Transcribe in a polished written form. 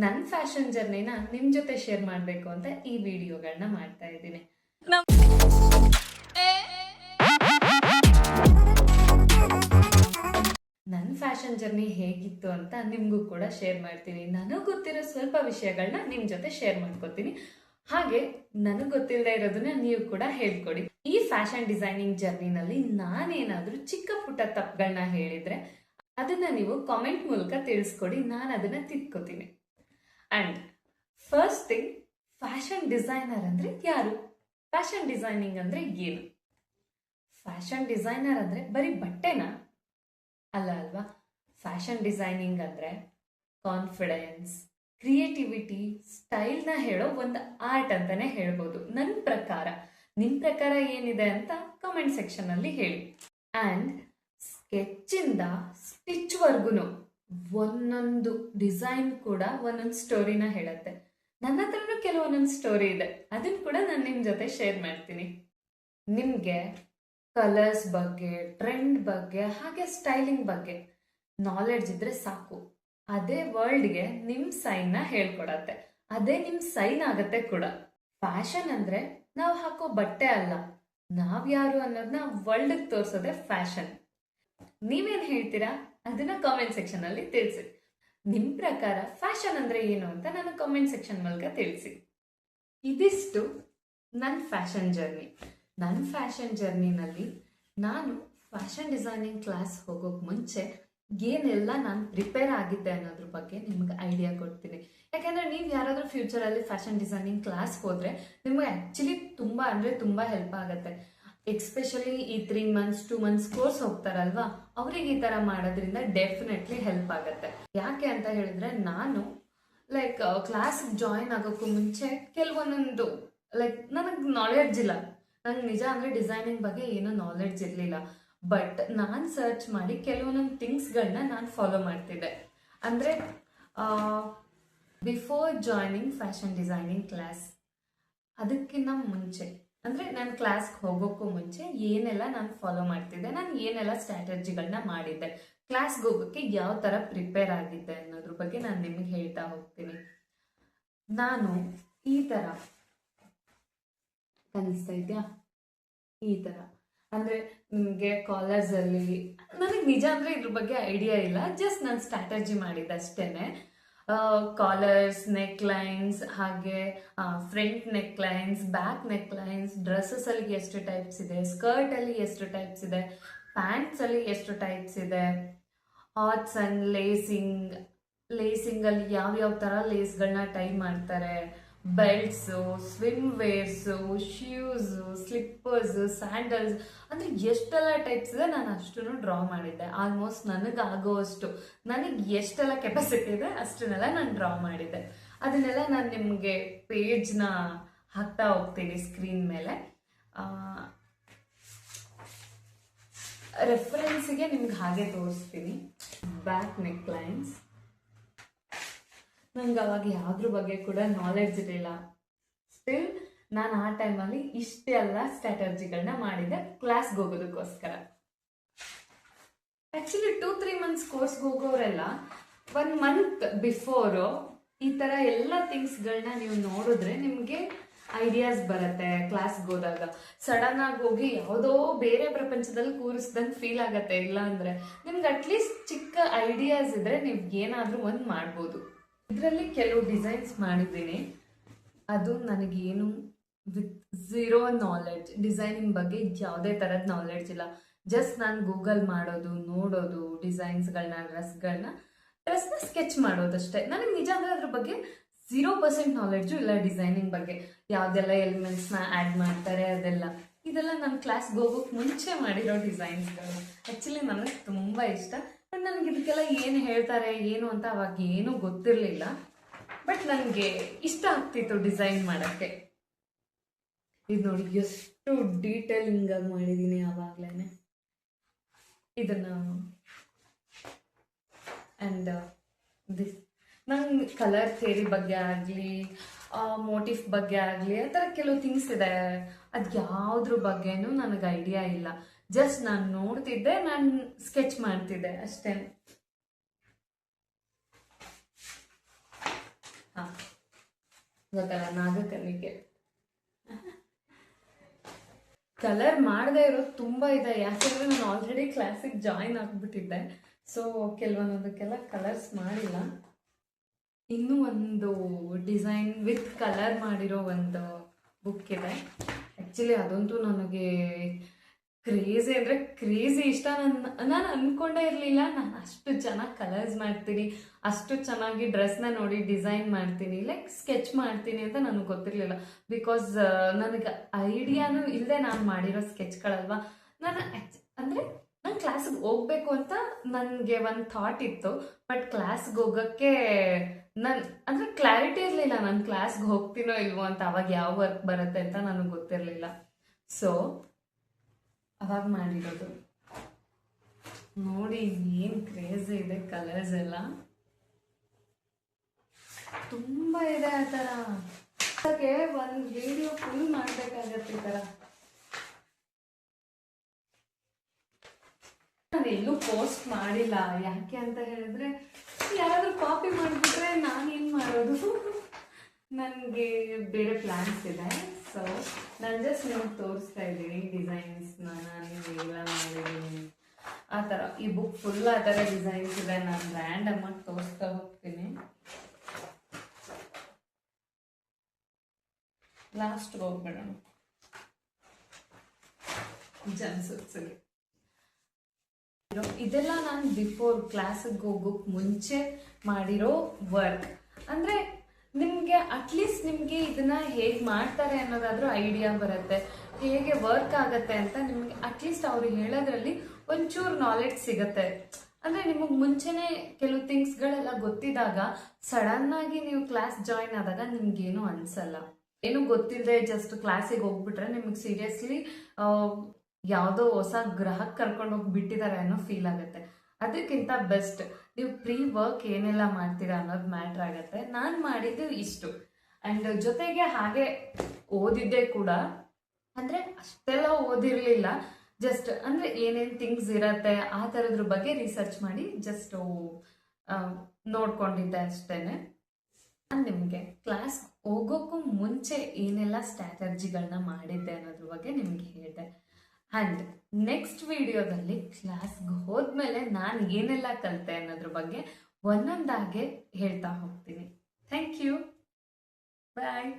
ನನ್ನ ಫ್ಯಾಷನ್ ಜರ್ನಿನ ನಿಮ್ಮ ಜೊತೆ ಶೇರ್ ಮಾಡಬೇಕು ಅಂತ ಈ ವಿಡಿಯೋಗಳನ್ನ ಮಾಡ್ತಾ ಇದ್ದೀನಿ. ನನ್ನ ಫ್ಯಾಷನ್ ಜರ್ನಿ ಹೇಗಿತ್ತು ಅಂತ ನಿಮಗೂ ಕೂಡ ಶೇರ್ ಮಾಡ್ತೀನಿ. ನನಗೆ ಗೊತ್ತಿರೋ ಸ್ವಲ್ಪ ವಿಷಯಗಳನ್ನ ನಿಮ್ಮ ಜೊತೆ ಶೇರ್ ಮಾಡ್ಕೊತೀನಿ. ಹಾಗೆ ನನಗೆ ಗೊತ್ತಿಲ್ಲದೆ ಇರೋದನ್ನ ನೀವು ಕೂಡ ಹೇಳ್ಕೊಡಿ. ಈ ಫ್ಯಾಷನ್ ಡಿಸೈನಿಂಗ್ ಜರ್ನಿನಲ್ಲಿ ನಾನೇನಾದ್ರೂ ಚಿಕ್ಕ ಪುಟ್ಟ ತಪ್ಪುಗಳನ್ನ ಹೇಳಿದ್ರೆ ಅದನ್ನ ನೀವು ಕಾಮೆಂಟ್ ಮೂಲಕ ತಿಳಿಸ್ಕೊಡಿ, ನಾನು ಅದನ್ನ ತಿದ್ಕೋತೀನಿ. And first thing, fashion designer ಅಂದ್ರೆ ಯಾರು? ಫ್ಯಾಷನ್ ಡಿಸೈನಿಂಗ್ ಅಂದ್ರೆ ಏನು? ಫ್ಯಾಷನ್ ಡಿಸೈನರ್ ಅಂದ್ರೆ ಬರೀ ಬಟ್ಟೆನಾ? ಅಲ್ಲ ಅಲ್ವಾ. ಫ್ಯಾಷನ್ ಡಿಸೈನಿಂಗ್ ಅಂದ್ರೆ ಕಾನ್ಫಿಡೆನ್ಸ್, ಕ್ರಿಯೇಟಿವಿಟಿ, ಸ್ಟೈಲ್ನ ಹೇಳೋ ಒಂದು ಆರ್ಟ್ ಅಂತಾನೆ ಹೇಳ್ಬೋದು ನನ್ನ ಪ್ರಕಾರ. ನಿಮ್ಮ ಪ್ರಕಾರ ಏನಿದೆ ಅಂತ ಕಾಮೆಂಟ್ ಸೆಕ್ಷನ್ ಅಲ್ಲಿ ಹೇಳಿ. ಅಂಡ್ ಸ್ಕೆಚ್ಚಿಂದ ಸ್ಟಿಚ್ವರ್ಗುನು ಒಂದೊಂದು ಡಿಸೈನ್ ಕೂಡ ಒಂದೊಂದು ಸ್ಟೋರಿನ ಹೇಳುತ್ತೆ. ನನ್ನ ಹತ್ರನೂ ಕೆಲವೊಂದೊಂದು ಸ್ಟೋರಿ ಇದೆ, ಅದನ್ನು ಕೂಡ ನಾನು ನಿಮ್ಮ ಜೊತೆ ಶೇರ್ ಮಾಡ್ತೀನಿ. ನಿಮಗೆ ಕಲರ್ಸ್ ಬಗ್ಗೆ, ಟ್ರೆಂಡ್ ಬಗ್ಗೆ, ಹಾಗೆ ಸ್ಟೈಲಿಂಗ್ ಬಗ್ಗೆ ನಾಲೆಡ್ಜ್ ಇದ್ರೆ ಸಾಕು. ಅದೇ ವರ್ಲ್ಡ್ಗೆ ನಿಮ್ಮ ಸೈನ್ನ ಹೇಳ್ಕೊಡತ್ತೆ, ಅದೇ ನಿಮ್ಮ ಸೈನ್ ಆಗತ್ತೆ ಕೂಡ. ಫ್ಯಾಷನ್ ಅಂದ್ರೆ ನಾವು ಹಾಕೋ ಬಟ್ಟೆ ಅಲ್ಲ, ನಾವ್ ಯಾರು ಅನ್ನೋದನ್ನ ವರ್ಲ್ಡ್ಗೆ ತೋರ್ಸೋದೆ ಫ್ಯಾಷನ್. ನೀವೇನ್ ಹೇಳ್ತೀರಾ ಅದನ್ನ ಕಾಮೆಂಟ್ ಸೆಕ್ಷನ್ ಅಲ್ಲಿ ತಿಳಿಸಿ. ನಿಮ್ ಪ್ರಕಾರ ಫ್ಯಾಷನ್ ಅಂದ್ರೆ ಏನು ಅಂತ ನನ್ನ ಕಾಮೆಂಟ್ ಸೆಕ್ಷನ್ ಮೂಲಕ ತಿಳಿಸಿ. ಇದಿಷ್ಟು ನನ್ನ ಫ್ಯಾಷನ್ ಜರ್ನಿ. ನನ್ನ ಫ್ಯಾಷನ್ ಜರ್ನಿನಲ್ಲಿ ನಾನು ಫ್ಯಾಷನ್ ಡಿಸೈನಿಂಗ್ ಕ್ಲಾಸ್ ಹೋಗೋಕ್ ಮುಂಚೆ ಏನೆಲ್ಲ ನಾನು ಪ್ರಿಪೇರ್ ಆಗಿದ್ದೆ ಅನ್ನೋದ್ರ ಬಗ್ಗೆ ನಿಮ್ಗೆ ಐಡಿಯಾ ಕೊಡ್ತೀನಿ. ಯಾಕಂದ್ರೆ ನೀವು ಯಾರಾದ್ರೂ ಫ್ಯೂಚರಲ್ಲಿ ಫ್ಯಾಷನ್ ಡಿಸೈನಿಂಗ್ ಕ್ಲಾಸ್ ಹೋದ್ರೆ ನಿಮ್ಗೆ ಆಕ್ಚುಲಿ ತುಂಬಾ ಹೆಲ್ಪ್ ಆಗುತ್ತೆ. ಎಕ್ಸ್ಪೆಷಲಿ ಈ 3 months 2 months ಕೋರ್ಸ್ ಹೋಗ್ತಾರಲ್ವಾ, ಅವ್ರಿಗೆ ಈ ತರ ಮಾಡೋದ್ರಿಂದ ಡೆಫಿನೆಟ್ಲಿ ಹೆಲ್ಪ್ ಆಗುತ್ತೆ. ಯಾಕೆ ಅಂತ ಹೇಳಿದ್ರೆ ನಾನು ಕ್ಲಾಸ್ ಜಾಯಿನ್ ಆಗೋಕ್ಕೂ ಮುಂಚೆ ಕೆಲವೊಂದೊಂದು ನನಗೆ ನಾಲೆಡ್ಜ್ ಇಲ್ಲ. ನಂಗೆ ನಿಜ ಅಂದ್ರೆ ಡಿಸೈನಿಂಗ್ ಬಗ್ಗೆ ಏನೂ ನಾಲೆಡ್ಜ್ ಇರಲಿಲ್ಲ. ಬಟ್ ನಾನು ಸರ್ಚ್ ಮಾಡಿ ಕೆಲವೊಂದೊಂದು ಥಿಂಗ್ಸ್ಗಳನ್ನ ನಾನು ಫಾಲೋ ಮಾಡ್ತಿದ್ದೆ. ಅಂದರೆ before joining fashion designing class, ಅದಕ್ಕಿಂತ ಮುಂಚೆ ಅಂದರೆ ನಾನು ಕ್ಲಾಸ್ಗೆ ಹೋಗೋಕ್ಕೂ ಮುಂಚೆ ಏನೆಲ್ಲ ನಾನು ಫಾಲೋ ಮಾಡ್ತಿದ್ದೆ, ನಾನು ಏನೆಲ್ಲ ಸ್ಟ್ರಾಟಜಿಗಳನ್ನ ಮಾಡಿದ್ದೆ, ಕ್ಲಾಸ್ಗೆ ಹೋಗೋಕ್ಕೆ ಯಾವ ಥರ ಪ್ರಿಪೇರ್ ಆಗಿದ್ದೆ ಅನ್ನೋದ್ರ ಬಗ್ಗೆ ನಾನು ನಿಮಗೆ ಹೇಳ್ತಾ ಹೋಗ್ತೀನಿ. ನಾನು ಈ ಥರ ಕಾಣಿಸ್ತಾ ಇದೆಯಾ, ಈ ಥರ ಅಂದರೆ ನಿಮಗೆ ಕಾಲರ್ಸಲ್ಲಿ ನನಗೆ ನಿಜ ಅಂದರೆ ಇದ್ರ ಬಗ್ಗೆ ಐಡಿಯಾ ಇಲ್ಲ, ಜಸ್ಟ್ ನಾನು ಸ್ಟ್ರಾಟಜಿ ಮಾಡಿದ್ದೆ ಅಷ್ಟೇನೆ. ಕಾಲರ್ಸ್, ನೆಕ್ ಲೈನ್ಸ್, ಹಾಗೆ front neck lines, back neck lines, dresses ಅಲ್ಲಿ ಎಷ್ಟು ಟೈಪ್ಸ್ ಇದೆ, ಸ್ಕರ್ಟ್ ಅಲ್ಲಿ ಎಷ್ಟು ಟೈಪ್ಸ್ ಇದೆ, ಪ್ಯಾಂಟ್ಸ್ ಅಲ್ಲಿ ಎಷ್ಟು ಟೈಪ್ಸ್ ಇದೆ, ಹಾಟ್ಸ್ ಅಂಡ್ ಲೇಸಿಂಗ್ ಅಲ್ಲಿ ಯಾವ ತರ ಲೇಸ್ಗಳನ್ನ ಟೈ ಮಾಡ್ತಾರೆ, belts, swim wears, shoes, slippers, sandals, ಅಂದರೆ ಎಷ್ಟೆಲ್ಲ ಟೈಪ್ಸ್ ಇದೆ ನಾನು ಅಷ್ಟನ್ನು ಡ್ರಾ ಮಾಡಿದ್ದೆ. ಆಲ್ಮೋಸ್ಟ್ ನನಗಾಗೋಷ್ಟು, ನನಗೆ ಎಷ್ಟೆಲ್ಲ ಕೆಪಾಸಿಟಿ ಇದೆ ಅಷ್ಟನ್ನೆಲ್ಲ ನಾನು ಡ್ರಾ ಮಾಡಿದ್ದೆ. ಅದನ್ನೆಲ್ಲ ನಾನು ನಿಮಗೆ ಪೇಜ್ನ ಹಾಕ್ತಾ ಹೋಗ್ತೀನಿ ಸ್ಕ್ರೀನ್ ಮೇಲೆ. ರೆಫರೆನ್ಸಿಗೆ ನಿಮ್ಗೆ ಹಾಗೆ ತೋರಿಸ್ತೀನಿ. ಬ್ಯಾಕ್ ನೆಕ್ ಲೈನ್ಸ್, ನಂಗೆ ಅವಾಗ ಯಾವ್ದ್ರ ಬಗ್ಗೆ ಕೂಡ ನಾಲೆಡ್ಜ್ ಇರಲಿಲ್ಲ. ಸ್ಟಿಲ್ ನಾನು ಆ ಟೈಮಲ್ಲಿ ಇಷ್ಟೆಲ್ಲ ಸ್ಟ್ರಾಟಜಿಗಳನ್ನ ಮಾಡಿದ್ದೆ ಕ್ಲಾಸ್ಗೆ ಹೋಗೋದಕ್ಕೋಸ್ಕರ. ಆ್ಯಕ್ಚುಲಿ 2-3 months ಕೋರ್ಸ್ಗೆ ಹೋಗೋರೆಲ್ಲ 1 month ಬಿಫೋರು ಈ ಥರ ಎಲ್ಲ ಥಿಂಗ್ಸ್ಗಳನ್ನ ನೀವು ನೋಡಿದ್ರೆ ನಿಮಗೆ ಐಡಿಯಾಸ್ ಬರುತ್ತೆ. ಕ್ಲಾಸ್ಗೆ ಹೋದಾಗ ಸಡನ್ ಆಗಿ ಹೋಗಿ ಯಾವುದೋ ಬೇರೆ ಪ್ರಪಂಚದಲ್ಲಿ ಕೂರಿಸ್ದಂಗೆ ಫೀಲ್ ಆಗತ್ತೆ. ಇಲ್ಲ ಅಂದರೆ ನಿಮ್ಗೆ ಅಟ್ಲೀಸ್ಟ್ ಚಿಕ್ಕ ಐಡಿಯಾಸ್ ಇದ್ರೆ ನೀವು ಏನಾದರೂ ಒಂದು ಮಾಡ್ಬೋದು. ಇದರಲ್ಲಿ ಕೆಲವು ಡಿಸೈನ್ಸ್ ಮಾಡಿದ್ದೀನಿ, ಅದು ನನಗೇನು ವಿತ್ ಝೀರೋ ನಾಲೆಡ್ಜ್, ಡಿಸೈನಿಂಗ್ ಬಗ್ಗೆ ಯಾವುದೇ ಥರದ ನಾಲೆಡ್ಜ್ ಇಲ್ಲ. ಜಸ್ಟ್ ನಾನು ಗೂಗಲ್ ಮಾಡೋದು, ನೋಡೋದು, ಡಿಸೈನ್ಸ್ಗಳನ್ನ, ಡ್ರೆಸ್ನ ಸ್ಕೆಚ್ ಮಾಡೋದಷ್ಟೇ. ನನಗೆ ನಿಜ ಅಂದರೆ ಅದ್ರ ಬಗ್ಗೆ 0% ನಾಲೆಡ್ಜು ಇಲ್ಲ. ಡಿಸೈನಿಂಗ್ ಬಗ್ಗೆ ಯಾವುದೆಲ್ಲ ಎಲಿಮೆಂಟ್ಸ್ನ ಆ್ಯಡ್ ಮಾಡ್ತಾರೆ ಇದೆಲ್ಲ ನಾನು ಕ್ಲಾಸ್ಗೆ ಹೋಗೋಕೆ ಮುಂಚೆ ಮಾಡಿರೋ ಡಿಸೈನ್ಸ್ಗಳು. ಆ್ಯಕ್ಚುಲಿ ನನಗೆ ತುಂಬ ಇಷ್ಟ. ಬಟ್ ನನಗೆ ಇದಕ್ಕೆಲ್ಲ ಏನು ಹೇಳ್ತಾರೆ ಏನು ಅಂತ ಅವಾಗ ಏನೂ ಗೊತ್ತಿರಲಿಲ್ಲ. ಬಟ್ ನನಗೆ ಇಷ್ಟ ಆಗ್ತಿತ್ತು ಡಿಸೈನ್ ಮಾಡೋಕ್ಕೆ. ಇದು ನೋಡಿ ಎಷ್ಟು ಡೀಟೇಲಿಂಗ್ ಆಗಿ ಮಾಡಿದ್ದೀನಿ ಆವಾಗಲೇ ಇದನ್ನು. ಆ್ಯಂಡ್ ನಂಗೆ ಕಲರ್ ಥಿಯರಿ ಬಗ್ಗೆ ಆಗಲಿ, ಮೋಟಿಫ್ ಬಗ್ಗೆ ಆಗಲಿ, ಆ ಥರ ಕೆಲವು ಥಿಂಗ್ಸ್ ಇದೆ, ಅದು ಯಾವುದ್ರ ಬಗ್ಗೆನೂ ನನಗೆ ಐಡಿಯಾ ಇಲ್ಲ. ಜಸ್ಟ್ ನಾನು ನೋಡ್ತಿದ್ದೆ, ನಾನು ಸ್ಕೆಚ್ ಮಾಡ್ತಿದ್ದೆ ಅಷ್ಟೇ. ಗೊತ್ತಲ್ಲ, ನಾಗಕನ್ನಿಕೆ. ಕಲರ್ ಮಾಡದೇ ಇರೋದು ತುಂಬ ಇದೆ, ಯಾಕೆಂದರೆ ನಾನು ಆಲ್ರೆಡಿ ಕ್ಲಾಸಿಗೆ ಜಾಯಿನ್ ಆಗಿಬಿಟ್ಟಿದ್ದೆ. ಸೊ ಕೆಲವೊಂದಕ್ಕೆಲ್ಲ ಕಲರ್ಸ್ ಮಾಡಿಲ್ಲ. ಇನ್ನೂ ಒಂದು ಡಿಸೈನ್ ವಿತ್ ಕಲರ್ ಮಾಡಿರೋ ಒಂದು ಬುಕ್ ಇದೆ. ಆ್ಯಕ್ಚುಲಿ ಅದಂತೂ ನನಗೆ ಕ್ರೇಜಿ ಅಂದರೆ ಕ್ರೇಜಿ ಇಷ್ಟ. ನಾನು ಅಂದ್ಕೊಂಡೇ ಇರಲಿಲ್ಲ ನಾನು ಅಷ್ಟು ಚೆನ್ನಾಗಿ ಕಲರ್ಸ್ ಮಾಡ್ತೀನಿ, ಅಷ್ಟು ಚೆನ್ನಾಗಿ ಡ್ರೆಸ್ನ ನೋಡಿ ಡಿಸೈನ್ ಮಾಡ್ತೀನಿ, ಲೈಕ್ ಸ್ಕೆಚ್ ಮಾಡ್ತೀನಿ ಅಂತ ನನಗೆ ಗೊತ್ತಿರಲಿಲ್ಲ. ಬಿಕಾಸ್ ನನಗೆ ಐಡಿಯಾನು ಇಲ್ಲದೆ ನಾನು ಮಾಡಿರೋ ಸ್ಕೆಚ್ಗಳಲ್ವ. ನಾನು ಅಂದರೆ ನಾನು ಕ್ಲಾಸಿಗೆ ಹೋಗ್ಬೇಕು ಅಂತ ನನಗೆ ಒಂದು ಥಾಟ್ ಇತ್ತು, ಬಟ್ ಕ್ಲಾಸ್ಗೆ ಹೋಗೋಕ್ಕೆ ಅಂದರೆ ಕ್ಲಾರಿಟಿ ಇರಲಿಲ್ಲ, ನಾನು ಕ್ಲಾಸ್ಗೆ ಹೋಗ್ತೀನೋ ಇಲ್ವೋ ಅಂತ. ಅವಾಗ ಯಾವ ವರ್ಕ್ ಬರುತ್ತೆ ಅಂತ ನನಗೆ ಗೊತ್ತಿರಲಿಲ್ಲ. ಸೊ ಅವಾಗ ಮಾಡಿರೋದು ನೋಡಿ, ಏನು ಕ್ರೇಜ್ ಇದೆ ಕಲರ್ಸ್ ಎಲ್ಲ, ತುಂಬ ಇದೆ ಆ ಥರ. ಅದಕ್ಕೆ ಒಂದು ವಿಡಿಯೋ ಫುಲ್ ಮಾಡಬೇಕಾಗತ್ತೆ ಈ ಥರ. ನಾನು ಎಲ್ಲೂ ಪೋಸ್ಟ್ ಮಾಡಿಲ್ಲ, ಯಾಕೆ ಅಂತ ಹೇಳಿದ್ರೆ ಯಾರಾದರೂ ಕಾಪಿ ಮಾಡಿಬಿಟ್ರೆ ನಾನೇನು ಮಾಡೋದು, ನನಗೆ ಬೇರೆ ಪ್ಲ್ಯಾನ್ಸ್ ಇದೆ. ಸೊ ನಾನು ಜಸ್ಟ್ ನಿಮಗೆ ತೋರಿಸ್ತಾ ಇದ್ದೀನಿ ಡಿಸೈನ್ಸ್ನ ನಾನು ಎಲ್ಲ ಮಾಡಿದ್ದೀನಿ ಆ ಥರ. ಈ ಬುಕ್ ಫುಲ್ ಆ ಥರ ಡಿಸೈನ್ಸ್ ಇದೆ, ನಾನು ರ್ಯಾಂಡಮಾಗಿ ತೋರಿಸ್ತಾ ಹೋಗ್ತೀನಿ. ಲಾಸ್ಟ್ ಹೋಗ್ಬಿಡೋಣ ಜನ್ಸುತ್ಸಿಗೆ. ಇದೆಲ್ಲ ನಾನು ಬಿಫೋರ್ ಕ್ಲಾಸಿಗೆ ಹೋಗೋಕ್ಕೆ ಮುಂಚೆ ಮಾಡಿರೋ ವರ್ಕ್. ಅಂದರೆ ನಿಮಗೆ ಅಟ್ಲೀಸ್ಟ್ ನಿಮಗೆ ಇದನ್ನ ಹೇಗೆ ಮಾಡ್ತಾರೆ ಅನ್ನೋದಾದ್ರೂ ಐಡಿಯಾ ಬರುತ್ತೆ, ಹೇಗೆ ವರ್ಕ್ ಆಗುತ್ತೆ ಅಂತ ನಿಮಗೆ ಅಟ್ಲೀಸ್ಟ್ ಅವ್ರು ಹೇಳೋದ್ರಲ್ಲಿ ಒಂಚೂರು ನಾಲೆಡ್ಜ್ ಸಿಗುತ್ತೆ. ಅಂದರೆ ನಿಮಗೆ ಮುಂಚೆನೇ ಕೆಲವು ಥಿಂಗ್ಸ್ಗಳೆಲ್ಲ ಗೊತ್ತಿದ್ದಾಗ ಸಡನ್ನಾಗಿ ನೀವು ಕ್ಲಾಸ್ ಜಾಯಿನ್ ಆದಾಗ ನಿಮ್ಗೇನು ಅನಿಸಲ್ಲ. ಏನು ಗೊತ್ತಿಲ್ಲದೆ ಜಸ್ಟ್ ಕ್ಲಾಸಿಗೆ ಹೋಗ್ಬಿಟ್ರೆ ನಿಮಗೆ ಸೀರಿಯಸ್ಲಿ ಯಾವುದೋ ಹೊಸ ಗ್ರಹಕ್ಕೆ ಕರ್ಕೊಂಡು ಹೋಗಿ ಬಿಟ್ಟಿದ್ದಾರೆ ಅನ್ನೋ ಫೀಲ್ ಆಗುತ್ತೆ. ಅದಕ್ಕಿಂತ ಬೆಸ್ಟ್ ನೀವು ಪ್ರೀ ವರ್ಕ್ ಏನೆಲ್ಲ ಮಾಡ್ತೀರಾ ಅನ್ನೋದು ಮ್ಯಾಟ್ರ್ ಆಗುತ್ತೆ. ನಾನು ಮಾಡಿದ್ದು ಇಷ್ಟು. ಆ್ಯಂಡ್ ಜೊತೆಗೆ ಹಾಗೆ ಓದಿದ್ದೆ ಕೂಡ, ಅಂದರೆ ಅಷ್ಟೆಲ್ಲ ಓದಿರಲಿಲ್ಲ, ಜಸ್ಟ್ ಅಂದರೆ ಏನೇನು ಥಿಂಗ್ಸ್ ಇರತ್ತೆ ಆ ಥರದ್ರ ಬಗ್ಗೆ ರಿಸರ್ಚ್ ಮಾಡಿ ಜಸ್ಟ್ ನೋಡ್ಕೊಂಡಿದ್ದೆ ಅಷ್ಟೇ. ನಾನು ನಿಮಗೆ ಕ್ಲಾಸ್ ಹೋಗೋಕ್ಕೂ ಮುಂಚೆ ಏನೆಲ್ಲ ಸ್ಟ್ರಾಟಜಿಗಳನ್ನ ಮಾಡಿದ್ದೆ ಅನ್ನೋದ್ರ ಬಗ್ಗೆ ನಿಮಗೆ ಹೇಳಿದೆ. ಆ್ಯಂಡ್ ನೆಕ್ಸ್ಟ್ ವಿಡಿಯೋದಲ್ಲಿ ಕ್ಲಾಸ್ಗೆ ಹೋದ್ಮೇಲೆ ನಾನು ಏನೆಲ್ಲ ಕಲಿತೆ ಅನ್ನೋದ್ರ ಬಗ್ಗೆ ಒಂದೊಂದಾಗೆ ಹೇಳ್ತಾ ಹೋಗ್ತೀನಿ. Thank you, bye.